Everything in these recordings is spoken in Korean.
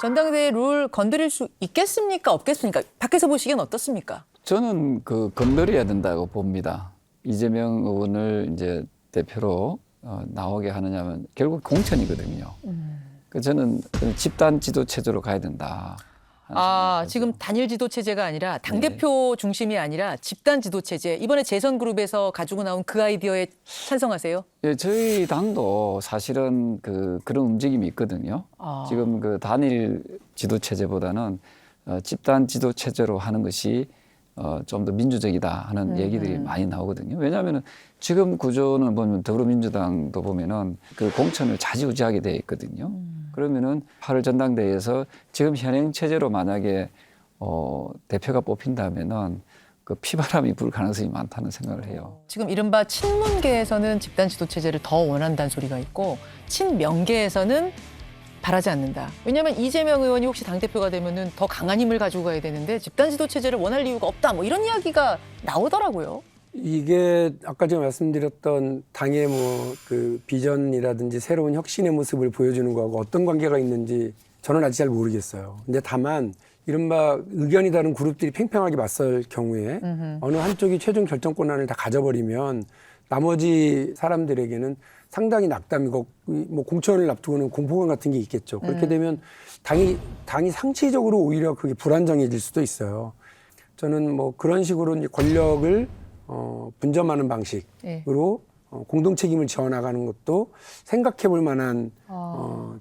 전당대회 룰 건드릴 수 있겠습니까? 없겠습니까? 밖에서 보시기엔 어떻습니까? 저는 건드려야 된다고 봅니다. 이재명 의원을 이제 대표로 나오게 하느냐면 결국 공천이거든요. 저는 집단 지도 체제로 가야 된다. 지금 단일 지도 체제가 아니라 당대표 중심이 아니라 집단 지도 체제. 이번에 재선 그룹에서 가지고 나온 그 아이디어에 찬성하세요? 예, 저희 당도 사실은 그런 움직임이 있거든요. 지금 단일 지도 체제보다는 집단 지도 체제로 하는 것이 좀 더 민주적이다 하는 얘기들이 많이 나오거든요. 왜냐하면 지금 구조는 보면 더불어민주당도 보면은 공천을 좌지우지하게 돼 있거든요. 그러면은 8월 전당대회에서 지금 현행 체제로 만약에 대표가 뽑힌다면은 피바람이 불 가능성이 많다는 생각을 해요. 지금 이른바 친문계에서는 집단 지도 체제를 더 원한다는 소리가 있고 친명계에서는 바라지 않는다. 왜냐하면 이재명 의원이 혹시 당대표가 되면은 더 강한 힘을 가지고 가야 되는데 집단 지도 체제를 원할 이유가 없다. 뭐 이런 이야기가 나오더라고요. 이게 아까 제가 말씀드렸던 당의 비전이라든지 새로운 혁신의 모습을 보여주는 거하고 어떤 관계가 있는지 저는 아직 잘 모르겠어요. 근데 다만 이른바 의견이 다른 그룹들이 팽팽하게 맞설 경우에 어느 한쪽이 최종 결정권을 다 가져버리면 나머지 사람들에게는 상당히 낙담이고 뭐 공천을 앞두고는 공포감 같은 게 있겠죠. 그렇게 되면 당이 상체적으로 오히려 그게 불안정해질 수도 있어요. 저는 뭐 그런 식으로 이제 권력을 분점하는 방식으로 공동 책임을 지어나가는 것도 생각해 볼 만한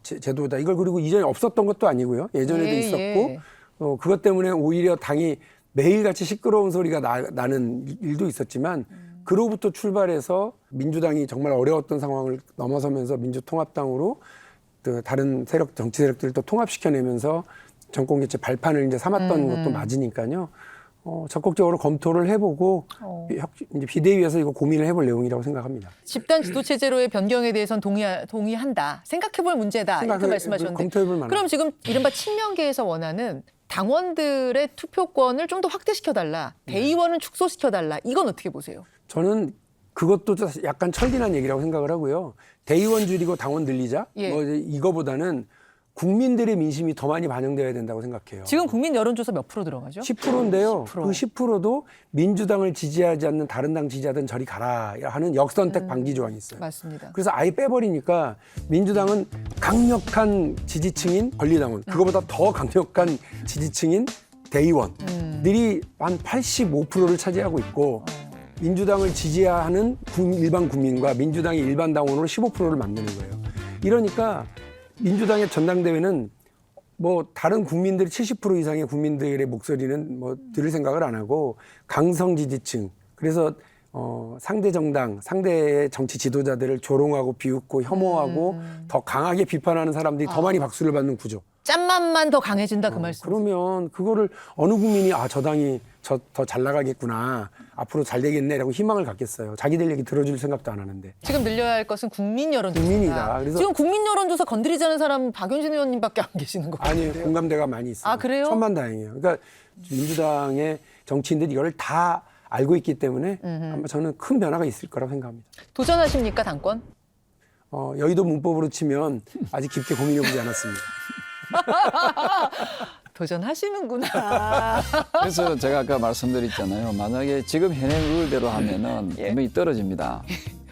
제도다. 이걸 그리고 이전에 없었던 것도 아니고요. 예전에도 있었고 그것 때문에 오히려 당이 매일같이 시끄러운 소리가 나는 일도 있었지만 그로부터 출발해서 민주당이 정말 어려웠던 상황을 넘어서면서 민주통합당으로 다른 정치 세력들을 또 통합시켜내면서 정권 개최 발판을 이제 삼았던 것도 맞으니까요. 적극적으로 검토를 해보고 이제 비대위에서 이거 고민을 해볼 내용이라고 생각합니다. 집단 지도 체제로의 변경에 대해서는 동의한다. 생각해볼 문제다. 이렇게 말씀하셨는데. 검토해볼 만한. 그럼 지금 이른바 친명계에서 원하는 당원들의 투표권을 좀 더 확대시켜달라. 대의원은 축소시켜달라. 이건 어떻게 보세요? 저는 그것도 약간 철기난 얘기라고 생각을 하고요. 대의원 줄이고 당원 늘리자. 뭐 이거보다는 국민들의 민심이 더 많이 반영돼야 된다고 생각해요. 지금 국민 여론조사 몇 프로 들어가죠? 10%인데요. 10%. 그 10%도 민주당을 지지하지 않는 다른 당 지지하든 저리 가라 하는 역선택 방지 조항이 있어요. 맞습니다. 그래서 아예 빼버리니까 민주당은 강력한 지지층인 권리당원, 그거보다 더 강력한 지지층인 대의원들이 한 85%를 차지하고 있고 민주당을 지지하는 일반 국민과 민주당의 일반 당원으로 15%를 만드는 거예요. 이러니까 민주당의 전당대회는 뭐 다른 국민들 70% 이상의 국민들의 목소리는 뭐 들을 생각을 안 하고 강성 지지층, 그래서 상대 정당, 상대의 정치 지도자들을 조롱하고 비웃고 혐오하고 더 강하게 비판하는 사람들이 더 많이 박수를 받는 구조. 짠맛만 더 강해진다 그 말씀. 그러면 그거를 어느 국민이 저 당이 더 잘 나가겠구나, 앞으로 잘 되겠네라고 희망을 갖겠어요. 자기들 얘기 들어줄 생각도 안 하는데. 지금 늘려야 할 것은 국민 여론조사다. 국민이다. 그래서 지금 국민 여론조사 건드리지 않은 사람 박용진 의원님밖에 안 계시는 거 같아요. 아니, 공감대가 많이 있어요. 아, 그래요? 천만다행이에요. 그러니까 민주당의 정치인들이 이걸 다 알고 있기 때문에 아마 저는 큰 변화가 있을 거라고 생각합니다. 도전하십니까 당권? 여의도 문법으로 치면 아직 깊게 고민해보지 않았습니다. 도전하시는구나. 그래서 제가 아까 말씀드렸잖아요. 만약에 지금 현행 룰대로 하면은 분명히 떨어집니다.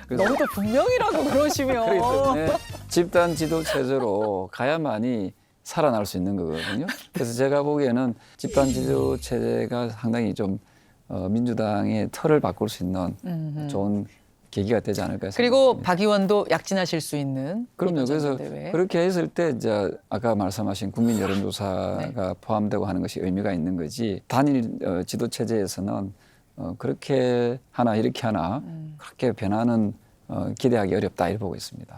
그래서 너무 더 분명이라고 그러시면. 그렇기 때문에 집단 지도 체제로 가야만이 살아날 수 있는 거거든요. 그래서 제가 보기에는 집단 지도 체제가 상당히 좀 민주당의 틀을 바꿀 수 있는 좋은 계기가 되지 않을까 생각합니다. 그리고 박 의원도 약진하실 수 있는. 그럼요. 그래서 전당대회. 그렇게 했을 때 이제 아까 말씀하신 국민 여론조사가 포함되고 하는 것이 의미가 있는 거지. 단일 지도 체제에서는 그렇게 하나 이렇게 하나 그렇게 변화는 기대하기 어렵다 이렇게 보고 있습니다.